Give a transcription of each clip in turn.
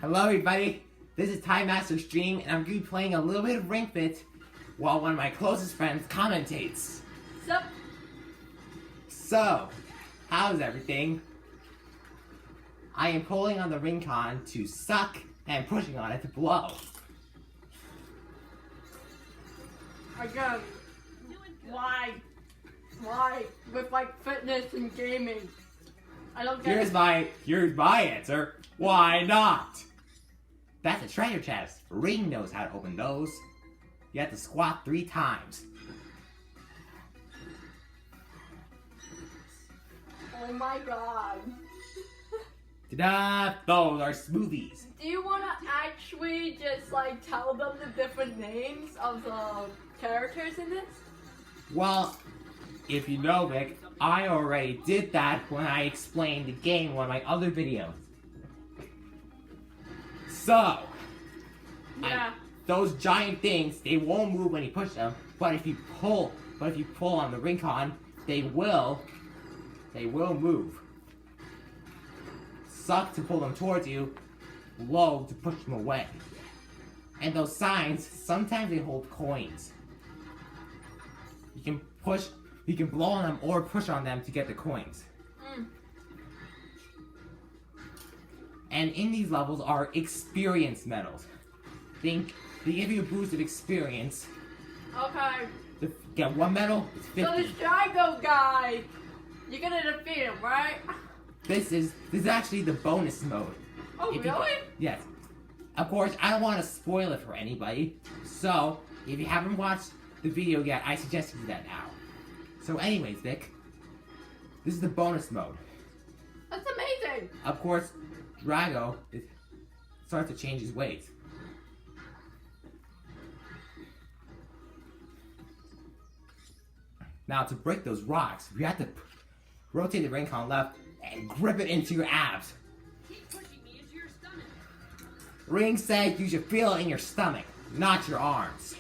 Hello everybody, this is Time Master Stream and I'm going to be playing a little bit of Ring Fit while one of my closest friends commentates. Sup? So, how's everything? I am pulling on the ring con to suck and pushing on it to blow. Again, why? With like fitness and gaming? I don't get Here's my answer. Why not? That's a treasure chest. Ring knows how to open those. You have to squat 3 times. Oh my god. Ta-da! Those are smoothies. Do you want to actually just like tell them the different names of the characters in this? Well, if you know, Vic, I already did that when I explained the game in one of my other videos. So, Yeah. those giant things, they won't move when you push them, but if you pull on the ring con, they will move. Suck to pull them towards you, blow to push them away. And those signs, sometimes they hold coins. You can blow on them or push on them to get the coins. And in these levels are experience medals. They give you a boost of experience. Okay. To get 1 medal, it's 50. So this Drago guy, you're gonna defeat him, right? This is actually the bonus mode. Oh, really? Yes. Of course, I don't want to spoil it for anybody. So, if you haven't watched the video yet, I suggest you do that now. So anyways, Vic, this is the bonus mode. That's amazing. Of course, Drago starts to change his ways. Now, to break those rocks, you have to rotate the ring con left and grip it into your abs. Keep pushing me into your stomach. Ring said you should feel it in your stomach, not your arms.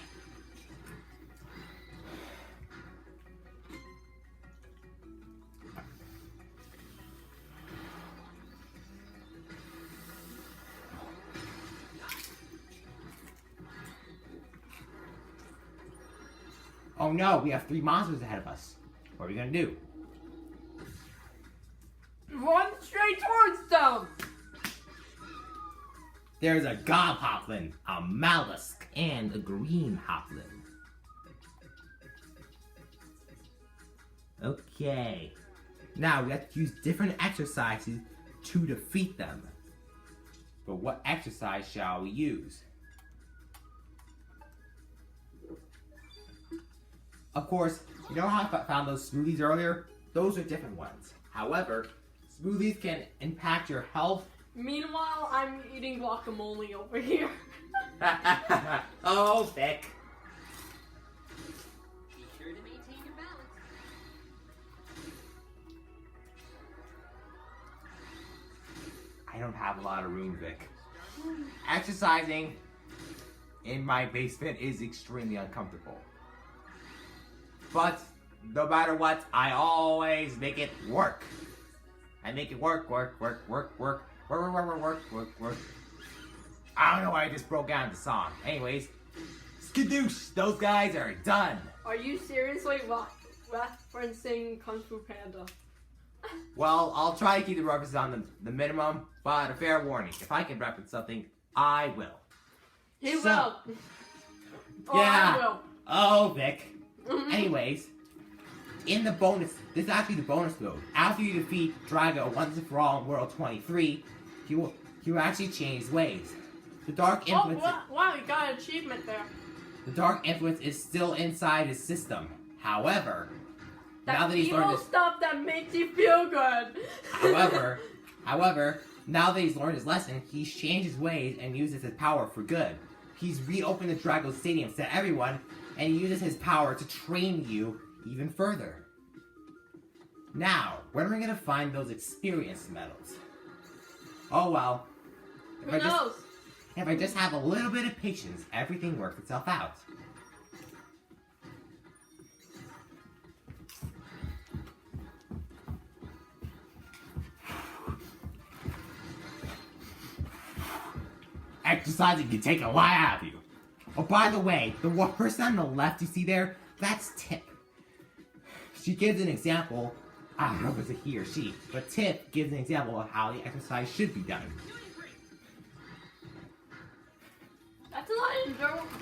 Oh no, we have 3 monsters ahead of us. What are we gonna do? Run straight towards them. There's a gob hoplin, a mollusk, and a green hoplin. Okay. Now we have to use different exercises to defeat them. But what exercise shall we use? Of course, you know how I found those smoothies earlier? Those are different ones. However, smoothies can impact your health. Meanwhile, I'm eating guacamole over here. Oh, Vic. Be sure to maintain your balance. I don't have a lot of room, Vic. Exercising in my basement is extremely uncomfortable. But no matter what, I always make it work. I make it work. I don't know why I just broke down the song. Anyways, skadoosh, those guys are done. Are you seriously referencing Kung Fu Panda? Well, I'll try to keep the references on the minimum, but a fair warning, if I can reference something, I will. He So- will. Oh, Yeah. I will. Oh, Vic. Anyways, in the bonus, this is actually the bonus mode. After you defeat Drago once and for all in World 23, he will actually change his ways. The dark influence. Wow, you got an achievement there. The dark influence is still inside his system. However, now that he's learned evil this, stuff that makes you feel good. however, now that he's learned his lesson, he's changed his ways and uses his power for good. He's reopened the Drago Stadium to everyone, and he uses his power to train you even further. Now, when are we gonna find those experience medals? Oh well. Who knows? If I just have a little bit of patience, everything works itself out. exercising can take a lot out of you. Oh, by the way, the one person on the left you see there, that's Tip. She gives an example. I don't know if it's a he or she, but Tip gives an example of how the exercise should be done. That's a lot of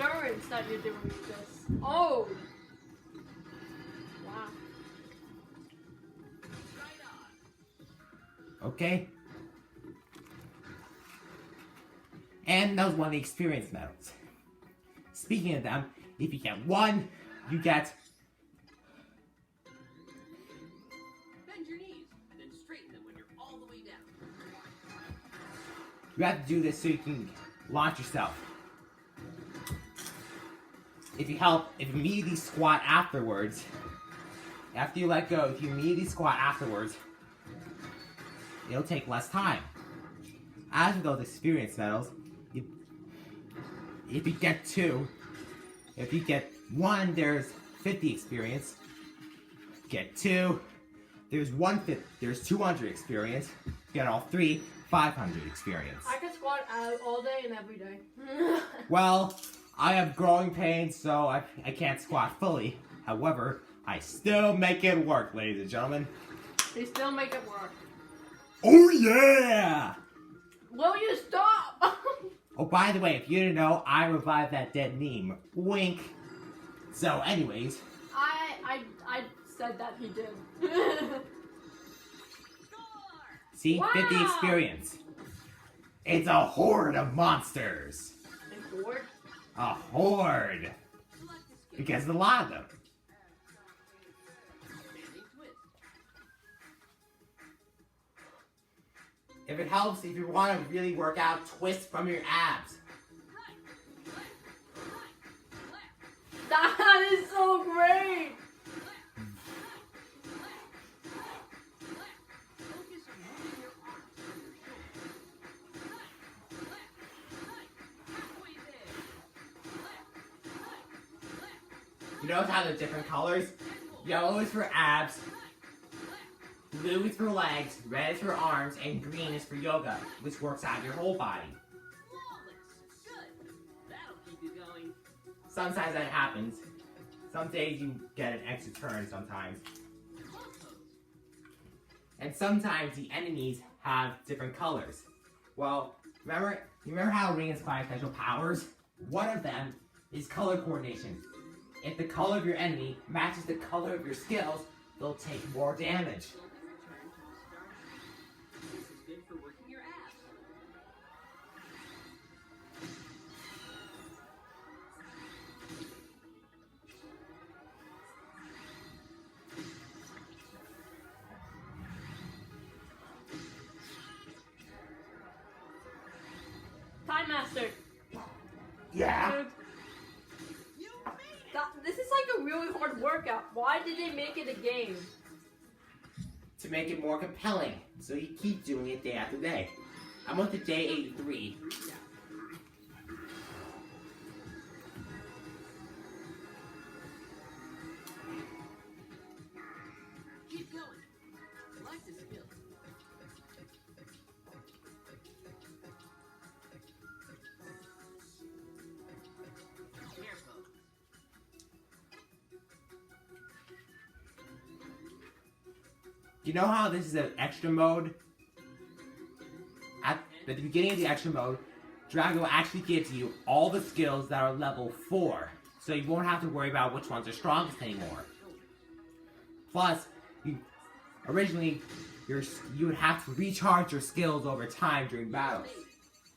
endurance that you're doing with this. Oh! Wow. Okay? And that was one of the experience medals. Speaking of them, if you get one, you get... Bend your knees and then straighten them when you're all the way down. You have to do this so you can launch yourself. If you immediately squat afterwards, after you let go, if you immediately squat afterwards, it'll take less time. As with those experience medals, if you get 2, if you get 1, there's 50 experience. Get 2, there's 200 experience. Get all 3, 500 experience. I can squat out all day and every day. Well, I have growing pains, so I can't squat fully. However, I still make it work, ladies and gentlemen. They still make it work. Oh yeah! Will you stop? Oh, by the way, if you didn't know, I revived that dead meme. Wink. So, anyways. I said that he did. See? Wow. 50 experience. It's a horde of monsters. A horde? A horde. Because of a lot of them. If it helps, if you want to really work out, twist from your abs. That is so great! You notice how they're different colors? Yellow is for abs, blue is for legs, red is for arms, and green is for yoga, which works out your whole body. Good. That'll keep you going. Sometimes that happens. Some days you get an extra turn sometimes. And sometimes the enemies have different colors. Well, remember how Ring has 5 special powers? One of them is color coordination. If the color of your enemy matches the color of your skills, they'll take more damage. This is good for working your abs. Time Master. Yeah. Dude, this is like a really hard workout. Why did they make it a game? To make it more compelling, so you keep doing it day after day. I'm on to day 83. Keep going. I like this skill. Careful. You know how this is an extra mode? At the beginning of the extra mode, Drago actually gives you all the skills that are level 4, so you won't have to worry about which ones are strongest anymore. Plus, originally, you would have to recharge your skills over time during battles.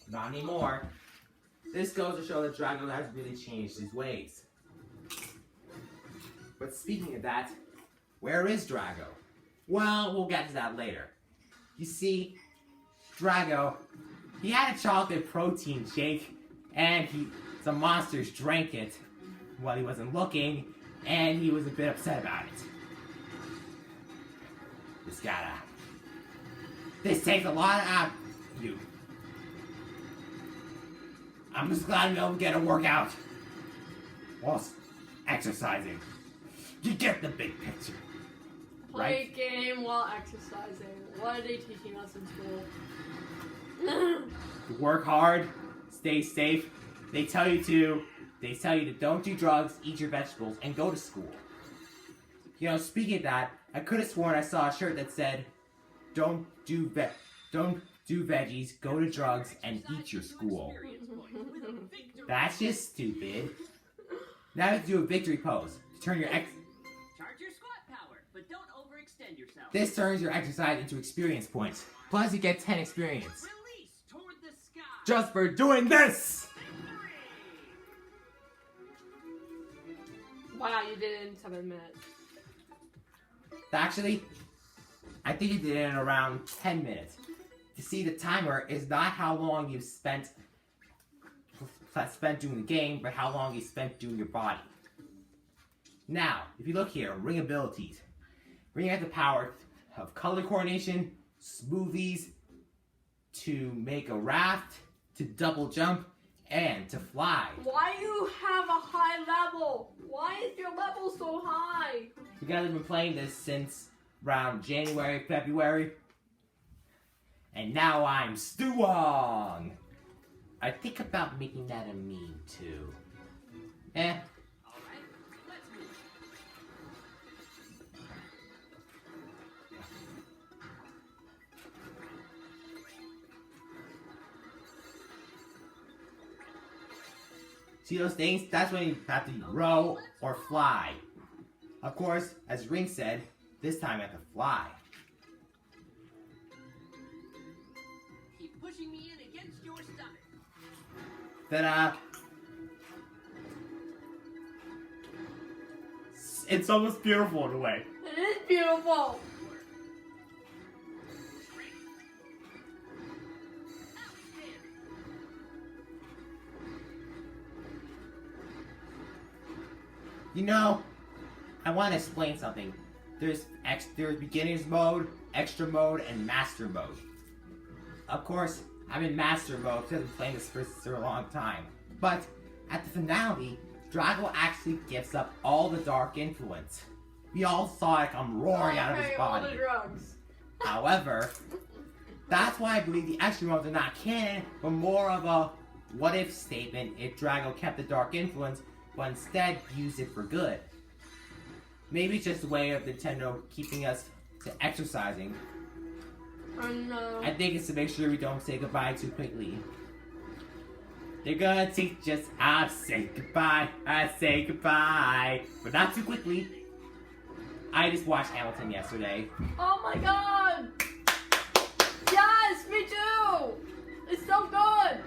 Not anymore. This goes to show that Drago has really changed his ways. But speaking of that, where is Drago? Well, we'll get to that later. You see, Drago, he had a chocolate protein shake, and some monsters drank it while he wasn't looking, and he was a bit upset about it. This takes a lot out of you. I'm just glad I'm able to get a workout whilst exercising. You get the big picture. Play game while exercising. What are they teaching us in school? Work hard, stay safe. They tell you to don't do drugs, eat your vegetables, and go to school. You know, speaking of that, I could have sworn I saw a shirt that said, don't do veggies, go to drugs, and eat your school. That's just stupid. Now you have to do a victory pose to turn your Charge your squat power, but don't overextend yourself. This turns your exercise into experience points. Plus you get 10 experience. Release toward the sky. Just for doing this! Wow, you did it in 7 minutes. Actually, I think you did it in around 10 minutes. To see, the timer is not how long you've spent doing the game, but how long you spent doing your body. Now, if you look here, ring abilities. Ring has the power of color coordination, smoothies, to make a raft, to double jump, and to fly. Why do you have a high level? Why is your level so high? You guys have been playing this since around January, February. And now I'm Stuwong! I think about making that a meme too. Alright, let's move. See those things? That's when you have to row or fly. Of course, as Ring said, this time I have to fly. Keep pushing me in against your stomach. Ta-da! It's almost beautiful in a way. It is beautiful. You know, I want to explain something. There's beginner's mode, extra mode, and master mode. Of course, I'm in master mode because I've been playing this for a long time. But at the finale, Drago actually gives up all the dark influence. We all saw it come roaring out of his all body. the drugs. However, that's why I believe the extra modes are not canon, but more of a what if statement if Drago kept the dark influence, but instead used it for good. Maybe it's just a way of Nintendo keeping us to exercising. Oh no. I think it's to make sure we don't say goodbye too quickly. They're gonna teach us how to say goodbye, but not too quickly. I just watched Hamilton yesterday. Oh my god! Yes, me too! It's so good!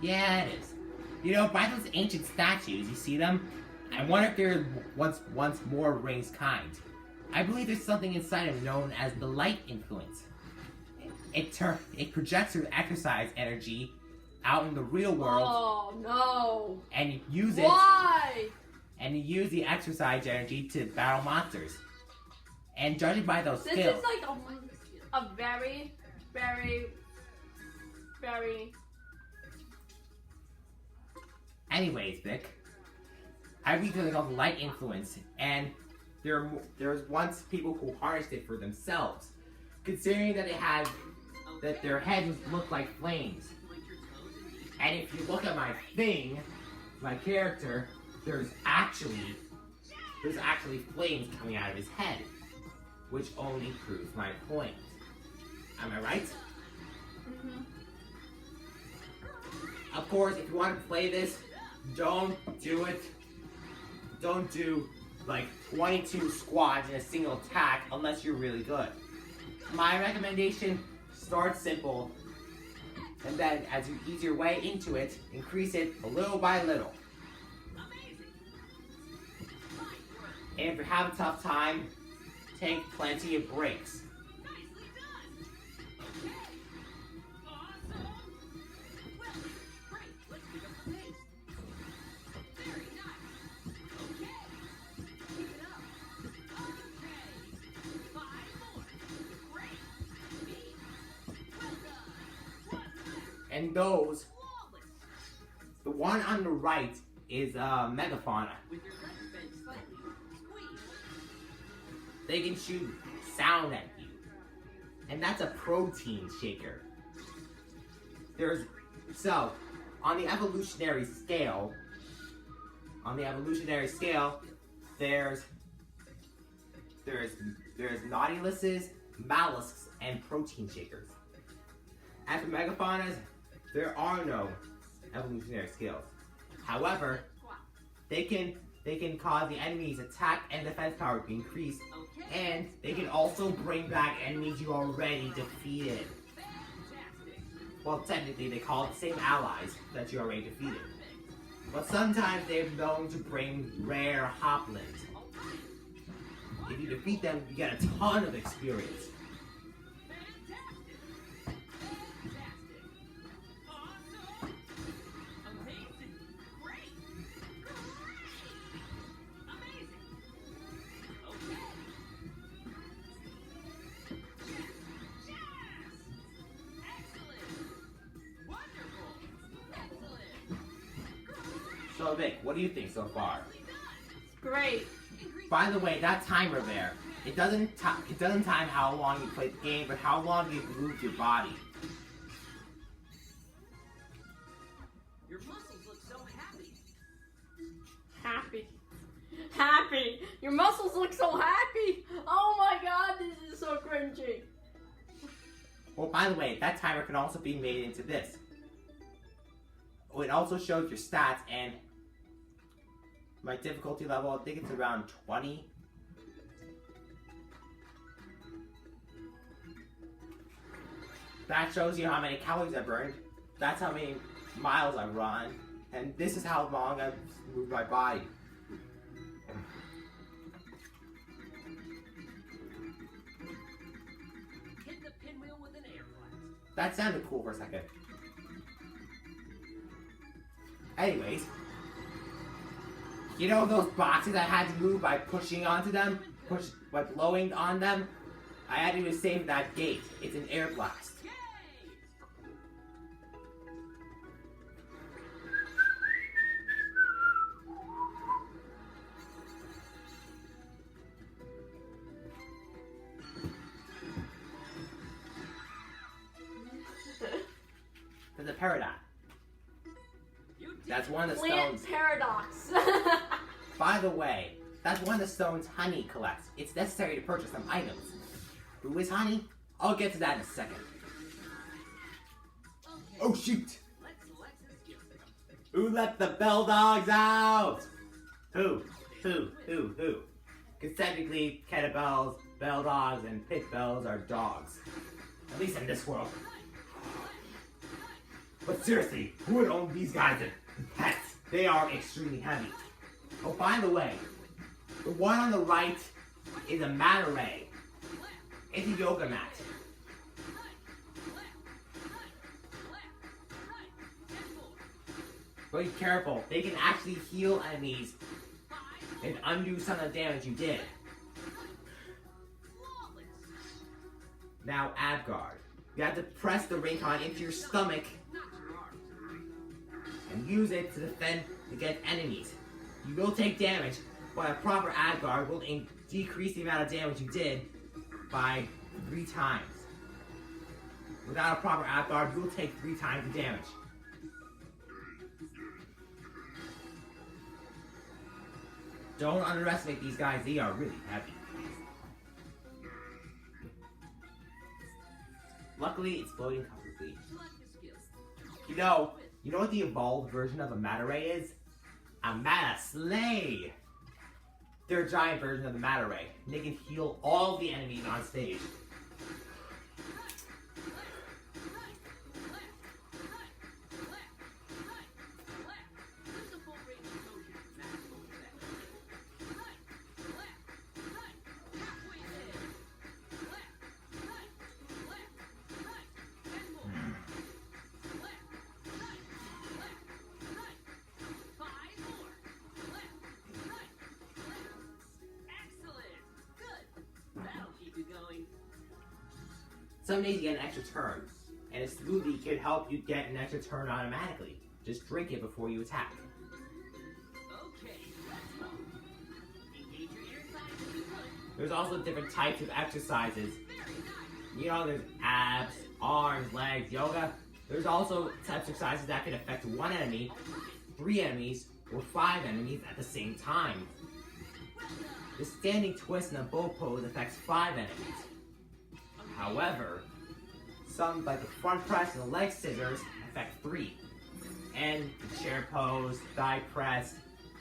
Yeah, it is. You know, by those ancient statues, you see them? I wonder if there once more Ring's kind. I believe there's something inside him known as the light influence. It projects your exercise energy out in the real world. Oh no! And you use it. Why? And you use the exercise energy to battle monsters. And judging by those This skills, is like a very, very, very. anyways, Vic, I read something called the light influence, and there's once people who harnessed it for themselves, considering that that their heads look like flames. And if you look at my thing, my character, there's actually flames coming out of his head, which only proves my point. Am I right? Mm-hmm. Of course, if you want to play this, don't do it. Don't do like 22 squads in a single attack unless you're really good. My recommendation, start simple, and then as you ease your way into it, increase it little by little. And if you have a tough time, take plenty of breaks. And those, the one on the right is Megafauna. With your legs bent slightly, squeeze. They can shoot sound at you. And that's a protein shaker. There's So, on the evolutionary scale, there's nautiluses, mollusks, and protein shakers. As for megafaunas, there are no evolutionary skills. However, they can cause the enemy's attack and defense power to increase, and they can also bring back enemies you already defeated. Well, technically, they call it the same allies that you already defeated. But sometimes they're known to bring rare hoplins. If you defeat them, you get a ton of experience. So Vic, what do you think so far? Great. By the way, that timer there, it doesn't time how long you played the game, but how long you've moved your body. Your muscles look so happy. Happy. Your muscles look so happy. Oh my god, this is so cringy. Well, by the way, that timer can also be made into this. It also shows your stats, and my difficulty level, I think it's around 20. That shows you how many calories I burned. That's how many miles I've run. And this is how long I've moved my body. Hit the pinwheel with an air blast. That sounded cool for a second. Anyways, you know those boxes I had to move by pushing onto them? By blowing on them? I had to save that gate. It's an air blast. Yay! There's a paradox. That's one of the Plant stones. paradox. By the way, that's one of the stones Honey collects. It's necessary to purchase some items. Who is Honey? I'll get to that in a second. Okay. Oh shoot! Let's Lexus get them. Who let the bell dogs out? Who? Because technically, kettlebells, bell dogs, and pit bells are dogs. At least in this world. But seriously, who would own these guys as pets? They are extremely heavy. Oh, by the way, the one on the right is a mat array. It's a yoga mat. But be careful, they can actually heal enemies and undo some of the damage you did. Now, Adguard. You have to press the ring con into your stomach and use it to defend against enemies. You will take damage, but a proper Adguard will decrease the amount of damage you did by 3 times. Without a proper Adguard, you will take 3 times the damage. Don't underestimate these guys, they are really heavy. Luckily, it's floating comfortably. You know what the evolved version of a Mata Ray is? A Mata Slay! They're a giant version of the Mata Ray, and they can heal all the enemies on stage. Some days you get an extra turn, and a smoothie can help you get an extra turn automatically. Just drink it before you attack. Okay, let's go. Engage your inner side if you could. There's also different types of exercises. Very nice. You know, there's abs, arms, legs, yoga. There's also exercises that can affect one enemy, 3 enemies, or 5 enemies at the same time. The standing twist and the bow pose affects 5 enemies. However, some like the front press and the leg scissors affect 3. And the chair pose, thigh press,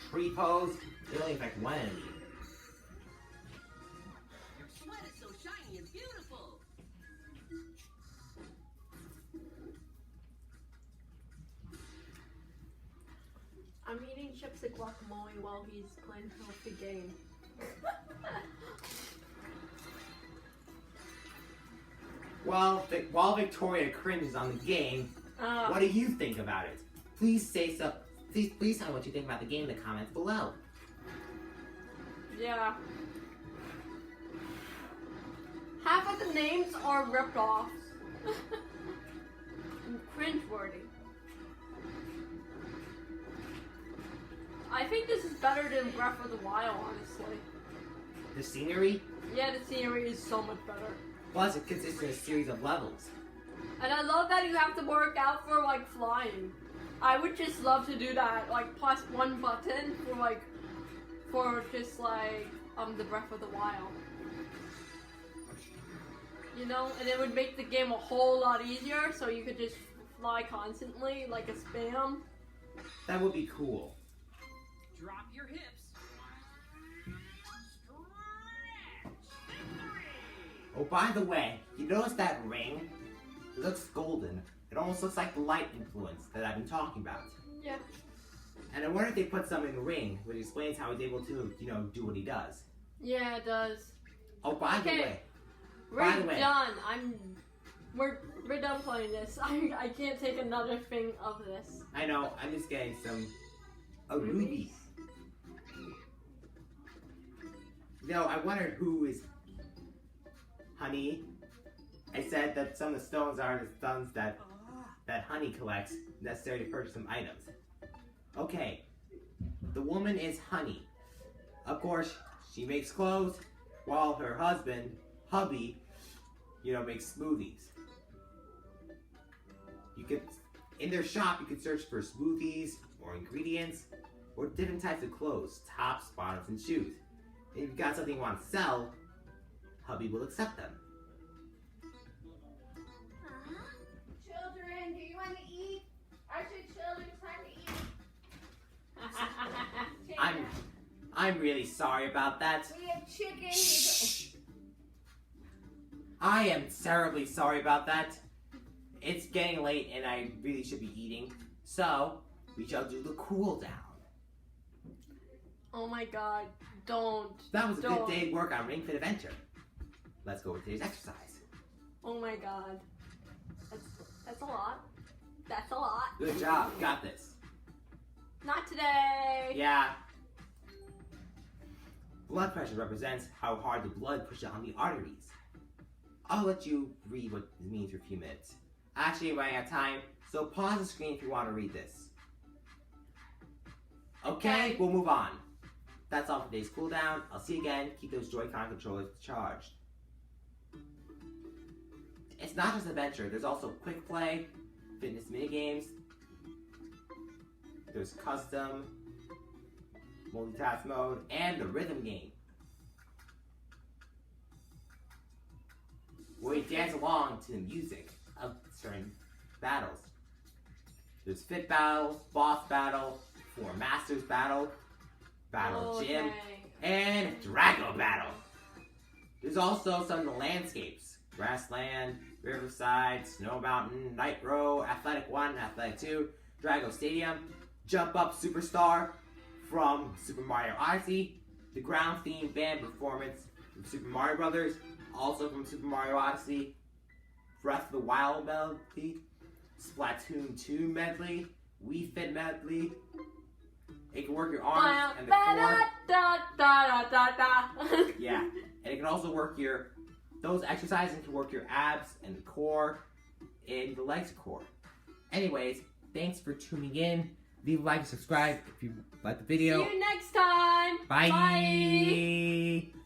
tree pose, they only affect 1 enemy. Your sweat is so shiny and beautiful. I'm eating chips and guacamole while he's playing a healthy game. While Victoria cringes on the game, what do you think about it? Please say so. Please tell me what you think about the game in the comments below. Yeah. Half of the names are rip-offs. Cringeworthy. I think this is better than Breath of the Wild, honestly. The scenery? Yeah, the scenery is so much better. Plus, it consists of a series of levels. And I love that you have to work out for, like, flying. I would just love to do that, like, plus 1 button for just, like, the Breath of the Wild. You know, and it would make the game a whole lot easier, so you could just fly constantly, like a spam. That would be cool. Drop your hips. Stretch. Victory. Oh, by the way, you notice that ring? It looks golden. It almost looks like the light influence that I've been talking about. Yeah. And I wonder if they put something in the ring, which explains how he's able to, do what he does. Yeah, it does. Oh, by the way. We're done. We're done playing this. I can't take another thing of this. I know, I'm just getting some rubies. I wondered who is Honey. I said that some of the stones are the stones that Honey collects necessary to purchase some items. Okay, the woman is Honey. Of course, she makes clothes while her husband, hubby, makes smoothies. In their shop, you could search for smoothies or ingredients or different types of clothes, tops, bottoms, and shoes. And if you've got something you want to sell, hubby will accept them. Children, do you want to eat? Actually, children, it's time to eat. I'm really sorry about that. We have chicken. Shh. I am terribly sorry about that. It's getting late and I really should be eating. So, we shall do the cool down. Oh my god, don't. That was a good day's work on Ring Fit Adventure. Let's go with today's exercise. Oh my god. That's a lot. That's a lot. Good job, got this. Not today. Yeah. Blood pressure represents how hard the blood pushes on the arteries. I'll let you read what it means for a few minutes. Actually, running out of time, so pause the screen if you want to read this. Okay, we'll move on. That's all for today's cooldown. I'll see you again. Keep those Joy-Con controllers charged. It's not just adventure. There's also quick play, fitness minigames. There's custom, multitask mode, and the rhythm game, where you dance along to the music of certain battles. There's Fit Battle, Boss Battle, 4 Masters Battle, Battle Gym, and Drago Battle. There's also some of the landscapes: Grassland, Riverside, Snow Mountain, Night Row, Athletic 1, Athletic 2, Drago Stadium, Jump Up Superstar from Super Mario Odyssey, the ground theme band performance from Super Mario Brothers, also from Super Mario Odyssey, Breath of the Wild medley, Splatoon 2 medley, Wii Fit medley. It can work your arms and the core. Yeah, and it can also work those exercises can work your abs and the core and the legs core. Anyways, thanks for tuning in. Leave a like and subscribe if you like the video. See you next time. Bye. Bye.